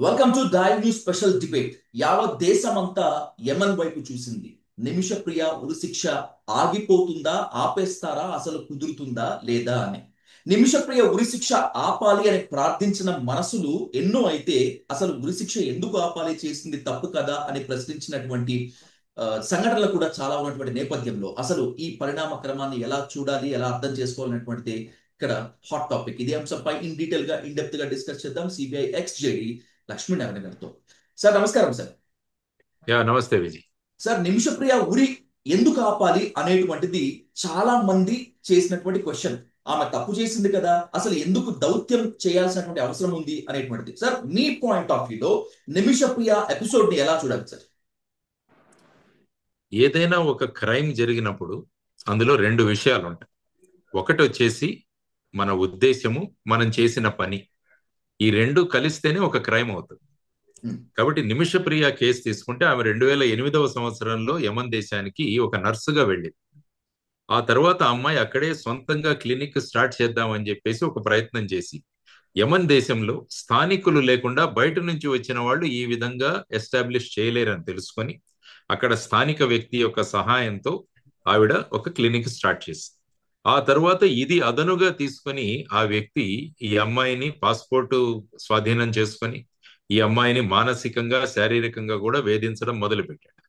Welcome to Dive News special debate. యావత్ దేశమంతా యమన్ వైపు చూసింది. నిమిషప్రియ ఉరిశిక్ష ఆగిపోతుందా, ఆపేస్తారా, అసలు కుదురుతుందా లేదా అని. నిమిషప్రియ ఉరిశిక్ష ఆపాలి అని ప్రార్థించిన మనసులు ఎన్నో అయితే, అసలు ఉరిశిక్ష ఎందుకు ఆపాలి, చేసింది తప్పు కదా అని ప్రశ్నించినటువంటి సంఘటనలు కూడా చాలా ఉన్నటువంటి నేపథ్యంలో అసలు ఈ పరిణామ క్రమాన్ని ఎలా చూడాలి, ఎలా అర్థం చేసుకోవాలనేటువంటిది ఇక్కడ హాట్ టాపిక్. ఇది అంశంపై ఇన్ డీటెయిల్ గా ఇన్ డెప్త్ గా డిస్కస్ చేద్దాం సిబిఐ ఎక్స్ జేడి లక్ష్మీనారాయణ గారితో. సార్ నమస్కారం సార్. నమస్తే విజయ్. సార్, నిమిషప్రియ ఉరి ఎందుకు ఆపాలి అనేటువంటిది చాలా మంది చేసినటువంటి క్వశ్చన్. ఆమె తప్పు చేసింది కదా, అసలు ఎందుకు దౌత్యం చేయాల్సినటువంటి అవసరం ఉంది అనేటువంటిది. సార్, మీ పాయింట్ ఆఫ్ వ్యూలో నిమిషప్రియ ఎపిసోడ్ ని ఎలా చూడాలి సార్? ఏదైనా ఒక క్రైమ్ జరిగినప్పుడు అందులో రెండు విషయాలు ఉంటాయి. ఒకటి వచ్చేసి మన ఉద్దేశము, మనం చేసిన పని. ఈ రెండు కలిస్తేనే ఒక క్రైమ్ అవుతుంది. కాబట్టి నిమిషప్రియ కేసు తీసుకుంటే ఆమె 2008వ సంవత్సరంలో యమన్ దేశానికి ఒక నర్సుగా వెళ్ళింది. ఆ తర్వాత అమ్మాయి అక్కడే సొంతంగా క్లినిక్ స్టార్ట్ చేద్దామని చెప్పేసి ఒక ప్రయత్నం చేసి, యమన్ దేశంలో స్థానికులు లేకుండా బయట నుంచి వచ్చిన వాళ్ళు ఈ విధంగా ఎస్టాబ్లిష్ చేయలేరని తెలుసుకొని అక్కడ స్థానిక వ్యక్తి యొక్క సహాయంతో ఆవిడ ఒక క్లినిక్ స్టార్ట్ చేసింది. ఆ తర్వాత ఇది అదనుగా తీసుకొని ఆ వ్యక్తి ఈ అమ్మాయిని పాస్పోర్టు స్వాధీనం చేసుకొని ఈ అమ్మాయిని మానసికంగా, శారీరకంగా కూడా వేధించడం మొదలుపెట్టాడు.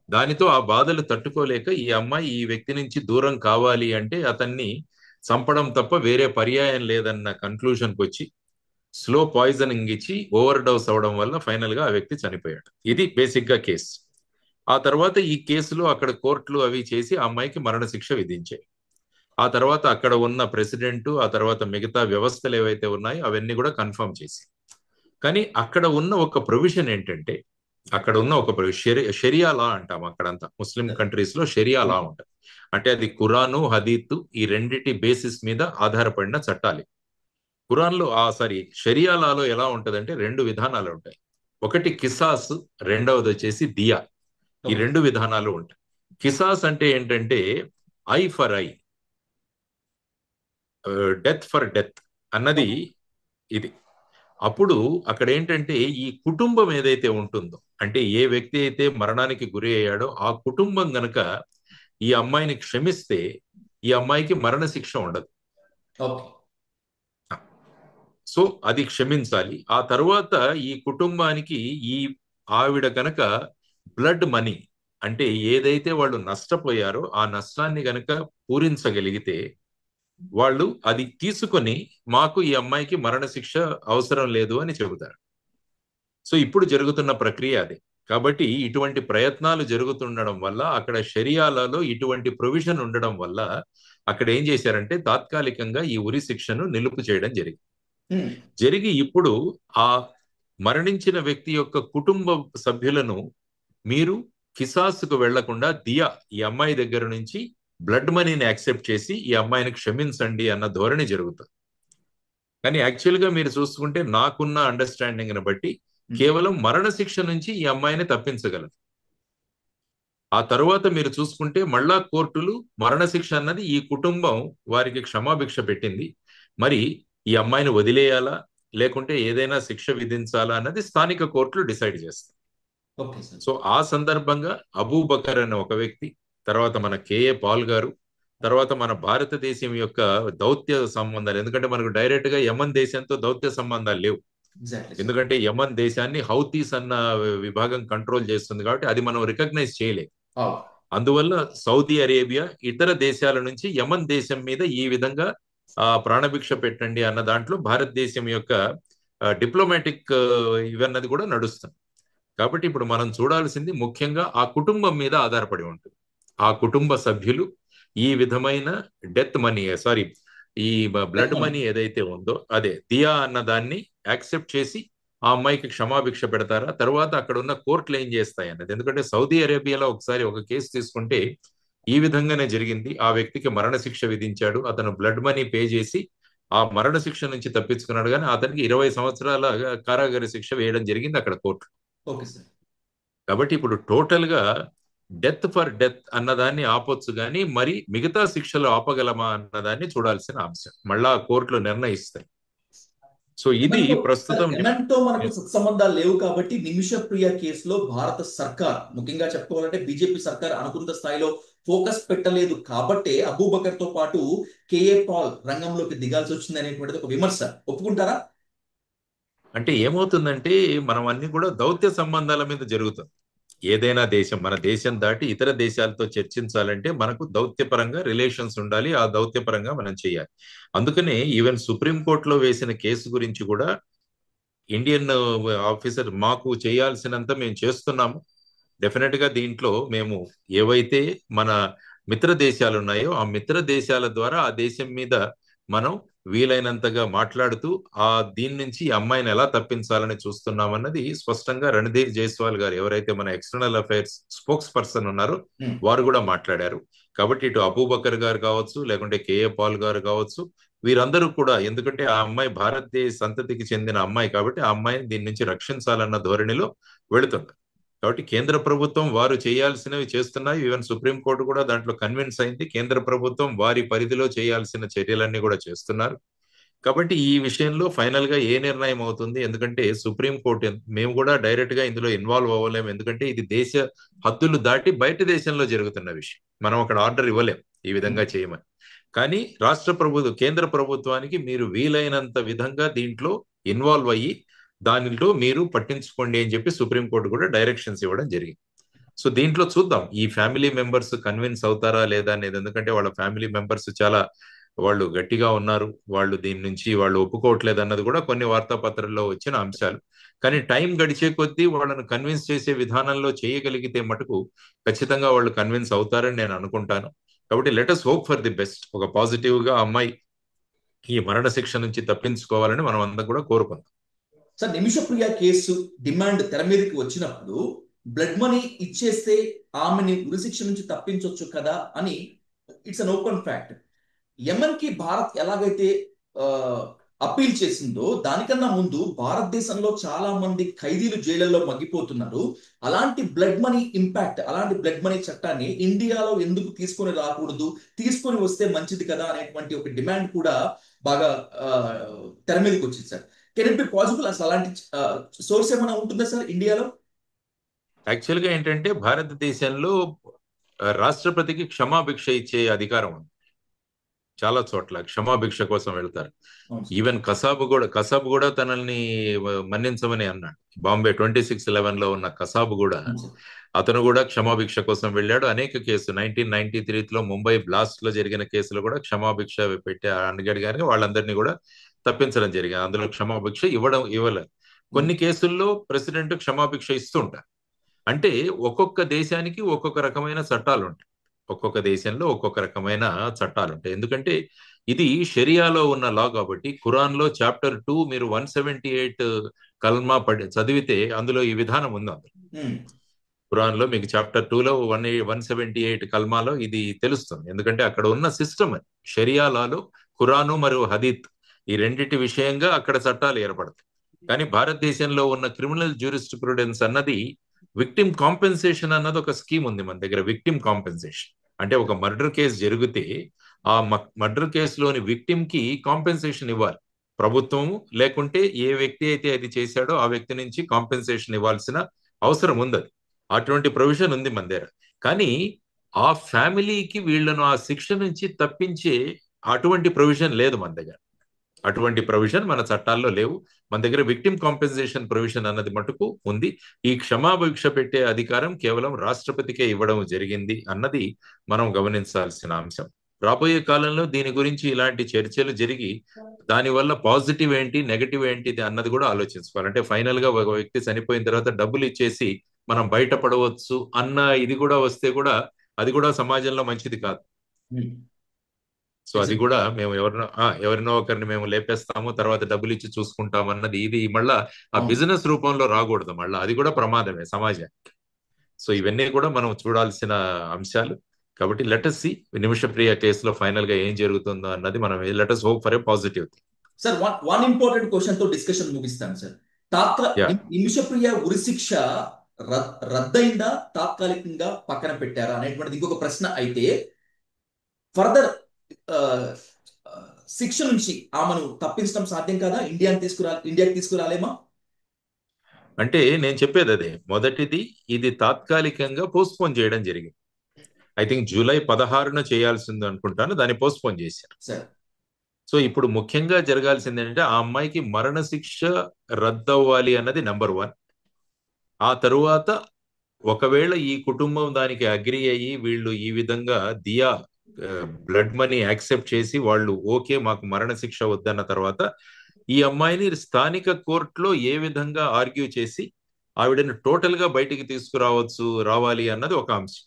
దానితో ఆ బాధలు తట్టుకోలేక ఈ అమ్మాయి ఈ వ్యక్తి నుంచి దూరం కావాలి అంటే అతన్ని చంపడం తప్ప వేరే పర్యాయం లేదన్న కన్క్లూషన్కి వచ్చి స్లో పాయిజనింగ్ ఇచ్చి ఓవర్ డోస్ అవడం వల్ల ఫైనల్ గా ఆ వ్యక్తి చనిపోయాడు. ఇది బేసిక్ గా కేసు. ఆ తర్వాత ఈ కేసులో అక్కడ కోర్టులు అవి చేసి ఆ అమ్మాయికి మరణశిక్ష విధించాయి. ఆ తర్వాత అక్కడ ఉన్న ప్రెసిడెంట్, ఆ తర్వాత మిగతా వ్యవస్థలు ఏవైతే ఉన్నాయో అవన్నీ కూడా కన్ఫర్మ్ చేసి, కానీ అక్కడ ఉన్న ఒక ప్రొవిజన్ ఏంటంటే, అక్కడ ఉన్న ఒక షరియా లా అంటాం. అక్కడంతా ముస్లిం కంట్రీస్ లో షరియా లా ఉంటుంది. అంటే అది ఖురాను, హదీత్ ఈ రెండిటి బేసిస్ మీద ఆధారపడిన చట్టాలు. ఖురాన్లో షరియా లాలో ఎలా ఉంటదంటే రెండు విధానాలు ఉంటాయి. ఒకటి కిసాస్, రెండవది వచ్చేసి దియా. ఈ రెండు విధానాలు ఉంటాయి. కిసాస్ అంటే ఏంటంటే I for I, death for death అన్నది ఇది. అప్పుడు అక్కడ ఏంటంటే ఈ కుటుంబం ఏదైతే ఉంటుందో, అంటే ఏ వ్యక్తి అయితే మరణానికి గురి అయ్యాడో ఆ కుటుంబం గనక ఈ అమ్మాయిని క్షమిస్తే ఈ అమ్మాయికి మరణశిక్ష ఉండదు. సో అది క్షమించాలి. ఆ తర్వాత ఈ కుటుంబానికి ఈ ఆవిడ గనక బ్లడ్ మనీ, అంటే ఏదైతే వాళ్ళు నష్టపోయారో ఆ నష్టాన్ని గనక పూరించగలిగితే వాళ్ళు అది తీసుకొని మాకు ఈ అమ్మాయికి మరణశిక్ష అవసరం లేదు అని చెబుతారు. సో ఇప్పుడు జరుగుతున్న ప్రక్రియ అదే. కాబట్టి ఇటువంటి ప్రయత్నాలు జరుగుతుండడం వల్ల అక్కడ షరియాలలో ఇటువంటి ప్రొవిజన్ ఉండడం వల్ల అక్కడ ఏం చేశారంటే తాత్కాలికంగా ఈ ఉరి శిక్షను నిలుపు చేయడం జరిగి ఇప్పుడు ఆ మరణించిన వ్యక్తి యొక్క కుటుంబ సభ్యులను మీరు కిసాసుకు వెళ్లకుండా దియా, ఈ అమ్మాయి దగ్గర నుంచి బ్లడ్ మనీని యాక్సెప్ట్ చేసి ఈ అమ్మాయిని క్షమించండి అన్న ధోరణి జరుగుతుంది. కానీ యాక్చువల్ గా మీరు చూసుకుంటే నాకున్న అండర్స్టాండింగ్ ని బట్టి కేవలం మరణశిక్ష నుంచి ఈ అమ్మాయిని తప్పించగలరు. ఆ తరువాత మీరు చూసుకుంటే మళ్ళా కోర్టులు మరణశిక్ష అన్నది ఈ కుటుంబం వారికి క్షమాభిక్ష పెట్టింది, మరి ఈ అమ్మాయిని వదిలేయాలా లేకుంటే ఏదైనా శిక్ష విధించాలా అన్నది స్థానిక కోర్టులు డిసైడ్ చేస్తాయి. సో ఆ సందర్భంగా అబూబకర్ అనే ఒక వ్యక్తి, తర్వాత మన కేఏ పాల్ గారు, తర్వాత మన భారతదేశం యొక్క దౌత్య సంబంధాలు, ఎందుకంటే మనకు డైరెక్ట్ గా యమన్ దేశంతో దౌత్య సంబంధాలు లేవు. ఎందుకంటే యమన్ దేశాన్ని హౌతీస్ అన్న విభాగం కంట్రోల్ చేస్తుంది కాబట్టి అది మనం రికగ్నైజ్ చేయలేము. అందువల్ల సౌదీ అరేబియా ఇతర దేశాల నుంచి యమన్ దేశం మీద ఈ విధంగా ప్రాణభిక్ష పెట్టండి అన్న దాంట్లో భారతదేశం యొక్క డిప్లొమాటిక్ ఇవన్నది కూడా నడుస్తుంది. కాబట్టి ఇప్పుడు మనం చూడాల్సింది ముఖ్యంగా ఆ కుటుంబం మీద ఆధారపడి ఉంటుంది. ఆ కుటుంబ సభ్యులు ఈ విధమైన డెత్ మనీ, ఈ బ్లడ్ మనీ ఏదైతే ఉందో అదే దియా అన్న దాన్ని యాక్సెప్ట్ చేసి ఆ అమ్మాయికి క్షమాభిక్ష పెడతారా, తర్వాత అక్కడ ఉన్న కోర్టులు ఏం చేస్తాయి అన్నది. ఎందుకంటే సౌదీ అరేబియాలో ఒకసారి ఒక కేసు తీసుకుంటే ఈ విధంగానే జరిగింది. ఆ వ్యక్తికి మరణశిక్ష విధించాడు, అతను బ్లడ్ మనీ పే చేసి ఆ మరణశిక్ష నుంచి తప్పించుకున్నాడు, కానీ అతనికి 20 సంవత్సరాల కారాగార శిక్ష వేయడం జరిగింది అక్కడ కోర్టు. కాబట్టి ఇప్పుడు టోటల్ గా డెత్ ఫర్ డెత్ అన్నదాన్ని ఆపొచ్చు, కానీ మరి మిగతా శిక్షలు ఆపగలమా అన్నదాన్ని చూడాల్సిన అంశం మళ్ళా కోర్టులు నిర్ణయిస్తాయి. సో ఇది ఎమెన్తో సార్, ప్రస్తుతం ఎమెన్తో మనకు సత్సంబంధాలు లేవు కాబట్టి నిమిషప్రియ కేసులో భారత సర్కార్, ముఖ్యంగా చెప్పుకోవాలంటే బీజేపీ సర్కార్ అనుకున్న స్థాయిలో ఫోకస్ పెట్టలేదు కాబట్టే అబూబకర్ తో పాటు కేఏ పాల్ రంగంలోకి దిగాల్సి వచ్చింది అనేటువంటిది ఒక విమర్శ. ఒప్పుకుంటారా? అంటే ఏమవుతుందంటే మనం అన్ని కూడా దౌత్య సంబంధాల మీద జరుగుతుంది. ఏదైనా దేశం మన దేశం దాటి ఇతర దేశాలతో చర్చించాలంటే మనకు దౌత్యపరంగా రిలేషన్స్ ఉండాలి. ఆ దౌత్యపరంగా మనం చేయాలి. అందుకనే ఈవెన్ సుప్రీంకోర్టులో వేసిన కేసు గురించి కూడా ఇండియన్ ఆఫీసర్ మాకు చేయాల్సినంత మేము చేస్తున్నాము. డెఫినెట్ గా దీంట్లో మేము ఏవైతే మన మిత్ర దేశాలు ఉన్నాయో ఆ మిత్ర దేశాల ద్వారా ఆ దేశం మీద మనం వీలైనంతగా మాట్లాడుతూ ఆ దీని నుంచి ఈ అమ్మాయిని ఎలా తప్పించాలని చూస్తున్నామన్నది స్పష్టంగా రణధీర్ జైస్వాల్ గారు, ఎవరైతే మన ఎక్స్టర్నల్ అఫైర్స్ స్పోక్స్ పర్సన్ ఉన్నారో వారు కూడా మాట్లాడారు. కాబట్టి ఇటు అబూబకర్ గారు కావచ్చు, లేకుంటే కేఏ పాల్ గారు కావచ్చు, వీరందరూ కూడా, ఎందుకంటే ఆ అమ్మాయి భారతదేశ సంతతికి చెందిన అమ్మాయి కాబట్టి ఆ అమ్మాయిని దీని నుంచి రక్షించాలన్న ధోరణిలో వెళుతుంది. కాబట్టి కేంద్ర ప్రభుత్వం వారు చేయాల్సినవి చేస్తున్నాయి. ఈవెన్ సుప్రీంకోర్టు కూడా దాంట్లో కన్విన్స్ అయింది. కేంద్ర ప్రభుత్వం వారి పరిధిలో చేయాల్సిన చర్యలన్నీ కూడా చేస్తున్నారు. కాబట్టి ఈ విషయంలో ఫైనల్ గా ఏ నిర్ణయం అవుతుంది, ఎందుకంటే సుప్రీంకోర్టు, మేము కూడా డైరెక్ట్ గా ఇందులో ఇన్వాల్వ్ అవ్వలేము. ఎందుకంటే ఇది దేశ హద్దులు దాటి బయట దేశంలో జరుగుతున్న విషయం. మనం అక్కడ ఆర్డర్ ఇవ్వలేం ఈ విధంగా చేయమని. కానీ కేంద్ర ప్రభుత్వానికి మీరు వీలైనంత విధంగా దీంట్లో ఇన్వాల్వ్ అయ్యి దానిలో మీరు పట్టించుకోండి అని చెప్పి సుప్రీంకోర్టు కూడా డైరెక్షన్స్ ఇవ్వడం జరిగింది. సో దీంట్లో చూద్దాం ఈ ఫ్యామిలీ మెంబర్స్ కన్విన్స్ అవుతారా లేదా అనేది. ఎందుకంటే వాళ్ళ ఫ్యామిలీ మెంబర్స్ చాలా వాళ్ళు గట్టిగా ఉన్నారు. వాళ్ళు దీని నుంచి వాళ్ళు ఒప్పుకోవట్లేదు అన్నది కూడా కొన్ని వార్తాపత్రాల్లో వచ్చిన అంశాలు. కానీ టైం గడిచే కొద్దీ వాళ్ళను కన్విన్స్ చేసే విధానంలో చేయగలిగితే మటుకు ఖచ్చితంగా వాళ్ళు కన్విన్స్ అవుతారని నేను అనుకుంటాను. కాబట్టి let us hope for the best. ఒక పాజిటివ్ గా అమ్మాయి ఈ మరణ శిక్ష నుంచి తప్పించుకోవాలని మనం అందరం కూడా కోరుకుందాం. సార్, నిమిషప్రియ కేసు డిమాండ్ తెర మీదకి వచ్చినప్పుడు బ్లడ్ మనీ ఇచ్చేస్తే ఆమెని ఉరిశిక్ష నుంచి తప్పించవచ్చు కదా అని it's an open fact. Yemen కి భారత్ ఎలాగైతే అప్పీల్ చేసిందో దానికన్నా ముందు భారతదేశంలో చాలా మంది ఖైదీలు జైళ్లలో మగ్గిపోతున్నారు. అలాంటి బ్లడ్ మనీ ఇంపాక్ట్, అలాంటి బ్లడ్ మనీ చట్టాన్ని ఇండియాలో ఎందుకు తీసుకొని రాకూడదు, తీసుకొని వస్తే మంచిది కదా అనేటువంటి ఒక డిమాండ్ కూడా బాగా తెర మీదకి వచ్చింది sir. Can it be possible? అసలు అలాంటి సోర్స్ ఏమైనా ఉంటుందా సార్ ఇండియాలో? యాక్చువల్ గా ఏంటంటే భారతదేశంలో రాష్ట్రపతికి క్షమాభిక్ష ఇచ్చే అధికారం ఉంది. చాలా చోట్ల క్షమాభిక్ష కోసం వెళ్తారు. ఈవెన్ కసాబ్ కూడా తనని మన్నించమని అన్నాడు. బాంబే 2611 లో ఉన్న కసాబ్ కూడా, అతను కూడా క్షమాభిక్ష కోసం వెళ్ళాడు. అనేక కేసు 1993లో ముంబై బ్లాస్ట్ లో జరిగిన కేసులో కూడా క్షమాభిక్ష పెట్టి అడిగాడు, కానీ వాళ్ళందరినీ కూడా తప్పించడం జరిగింది. అందులో క్షమాభిక్ష ఇవ్వలేదు. కొన్ని కేసుల్లో ప్రెసిడెంట్ క్షమాభిక్ష ఇస్తుంటారు. అంటే ఒక్కొక్క దేశానికి ఒక్కొక్క రకమైన చట్టాలు ఉంటాయి. ఒక్కొక్క దేశంలో ఒక్కొక్క రకమైన చట్టాలు ఉంటాయి. ఎందుకంటే ఇది షరియాలో ఉన్న లా కాబట్టి. ఖురాన్ లో చాప్టర్ 2 మీరు 178 కల్మా చదివితే అందులో ఈ విధానం ఉంది. అందులో ఖురాన్ లో మీకు చాప్టర్ 2లో 178 కల్మాలో ఇది తెలుస్తుంది. ఎందుకంటే అక్కడ ఉన్న సిస్టమ్ అది. షరియా లాలో ఖురాను మరియు హదీత్ ఈ రెండిటి విషయంగా అక్కడ చట్టాలు ఏర్పడతాయి. కానీ భారతదేశంలో ఉన్న క్రిమినల్ జ్యూరిస్ప్రుడెన్స్ అన్నది విక్టిమ్ కాంపెన్సేషన్ అన్నది ఒక స్కీమ్ ఉంది మన దగ్గర. విక్టిమ్ కాంపెన్సేషన్ అంటే ఒక మర్డర్ కేసు జరిగితే ఆ మర్డర్ కేసులోని విక్టిమ్ కి కాంపెన్సేషన్ ఇవ్వాలి ప్రభుత్వము, లేకుంటే ఏ వ్యక్తి అయితే అది చేశాడో ఆ వ్యక్తి నుంచి కాంపెన్సేషన్ ఇవ్వాల్సిన అవసరం ఉంది. అటువంటి ప్రొవిజన్ ఉంది మన దగ్గర. కానీ ఆ ఫ్యామిలీకి వీళ్ళను ఆ శిక్ష నుంచి తప్పించే అటువంటి ప్రొవిజన్ లేదు మన దగ్గర. అటువంటి ప్రొవిజన్ మన చట్టాల్లో లేవు. మన దగ్గర విక్టిమ్ కాంపెన్సేషన్ ప్రొవిజన్ అన్నది మటుకు ఉంది. ఈ క్షమాభిక్ష పెట్టే అధికారం కేవలం రాష్ట్రపతికే ఇవ్వడం జరిగింది అన్నది మనం గమనించాల్సిన అంశం. రాబోయే కాలంలో దీని గురించి ఇలాంటి చర్చలు జరిగి దానివల్ల పాజిటివ్ ఏంటి, నెగటివ్ ఏంటి అన్నది కూడా ఆలోచించుకోవాలి. అంటే ఫైనల్ గా ఒక వ్యక్తి చనిపోయిన తర్వాత డబ్బులు ఇచ్చేసి మనం బయటపడవచ్చు అన్న ఇది కూడా వస్తే కూడా అది కూడా సమాజంలో మంచిది కాదు. సో అది కూడా మేము ఎవరినో ఒకరిని మేము లేపేస్తాము, తర్వాత డబ్బులు ఇచ్చి చూసుకుంటాం అన్నది ఇది మళ్ళా ఆ బిజినెస్ రూపంలో రాకూడదు. మళ్ళా అది కూడా ప్రమాదమే సమాజానికి. సో ఇవన్నీ కూడా మనం చూడాల్సిన అంశాలు. కాబట్టి లెటస్ సి నిమిషప్రియ కేసులో ఫైనల్ గా ఏం జరుగుతుందో అన్నది మనం let us hope for a positive thing. Sir, one important question తో డిస్కషన్ ముగిస్తాను సార్. నిమిషప్రియ ఉరిశిక్ష రద్దయిందా, తాత్కాలికంగా పక్కన పెట్టారా అనేటువంటిది ఇంకొక ప్రశ్న. అయితే ఫర్దర్ శిక్ష నుంచి ఆమెను తప్పించడం సాధ్యం కదా? ఇండియాకి తీసుకురాలేమా? అంటే నేను చెప్పేది అదే. మొదటిది, ఇది తాత్కాలికంగా పోస్ట్పోన్ చేయడం జరిగింది. ఐ థింక్ జూలై 16న చేయాల్సింది అనుకుంటాను, దాన్ని పోస్ట్పోన్ చేశారు. సార్ సో ఇప్పుడు ముఖ్యంగా జరగాల్సింది ఏంటంటే ఆ అమ్మాయికి మరణశిక్ష రద్దవ్వాలి అన్నది నెంబర్ 1. ఆ తరువాత ఒకవేళ ఈ కుటుంబం దానికి అగ్రి అయ్యి వీళ్ళు ఈ విధంగా దియా బ్లడ్ మనీ యాక్సెప్ట్ చేసి వాళ్ళు ఓకే మాకు మరణశిక్ష వద్దన్న తర్వాత ఈ అమ్మాయిని స్థానిక కోర్టులో ఏ విధంగా ఆర్గ్యూ చేసి ఆవిడని టోటల్ గా బయటికి రావాలి అన్నది ఒక అంశం.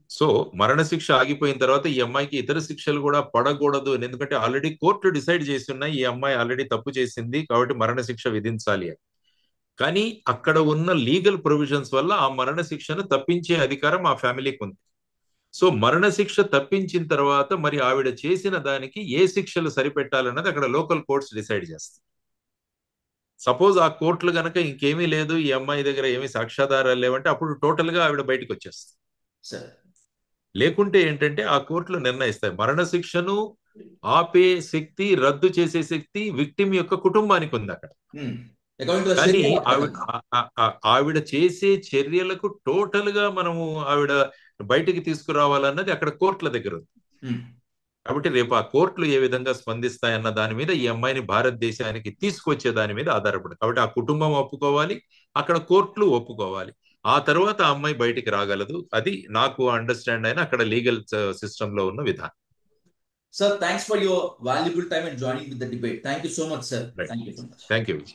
సో మరణశిక్ష ఆగిపోయిన తర్వాత ఈ అమ్మాయికి ఇతర శిక్షలు కూడా పడకూడదు అని, ఎందుకంటే ఆల్రెడీ కోర్టు డిసైడ్ చేసి ఉన్నాయి ఈ అమ్మాయి ఆల్రెడీ తప్పు చేసింది కాబట్టి మరణశిక్ష విధించాలి అని. కానీ అక్కడ ఉన్న లీగల్ ప్రొవిజన్స్ వల్ల ఆ మరణశిక్షను తప్పించే అధికారం ఆ ఫ్యామిలీకి ఉంది. సో మరణశిక్ష తప్పించిన తర్వాత మరి ఆవిడ చేసిన దానికి ఏ శిక్షలు సరిపెట్టాలన్నది అక్కడ లోకల్ కోర్ట్స్ డిసైడ్ చేస్తాయి. సపోజ్ ఆ కోర్టులు గనక ఇంకేమీ లేదు, ఈ అమ్మాయి దగ్గర ఏమీ సాక్ష్యాధారాలు లేవంటే అప్పుడు టోటల్ గా ఆవిడ బయటకు వచ్చేస్తుంది. సార్ లేకుంటే ఏంటంటే ఆ కోర్టులు నిర్ణయిస్తాయి. మరణశిక్షను ఆపే శక్తి, రద్దు చేసే శక్తి విక్టిమ్ యొక్క కుటుంబానికి ఉంది అక్కడ. కానీ ఆవిడ చేసే చర్యలకు టోటల్ గా మనము ఆవిడ బయటికి తీసుకురావాలన్నది అక్కడ కోర్టుల దగ్గర ఉంది. కాబట్టి రేపు ఆ కోర్టులు ఏ విధంగా స్పందిస్తాయన్న దాని మీద ఈ అమ్మాయిని భారతదేశానికి తీసుకొచ్చే దాని మీద ఆధారపడి, కాబట్టి ఆ కుటుంబం ఒప్పుకోవాలి, అక్కడ కోర్టులు ఒప్పుకోవాలి, ఆ తర్వాత ఆ అమ్మాయి బయటికి రాగలదు. అది నాకు అండర్స్టాండ్ అయిన అక్కడ లీగల్ సిస్టమ్ లో ఉన్న విధానం. Sir, thanks for your valuable time and joining with the debate. Thank you so much, sir. Right. Thank you so much. Thank you.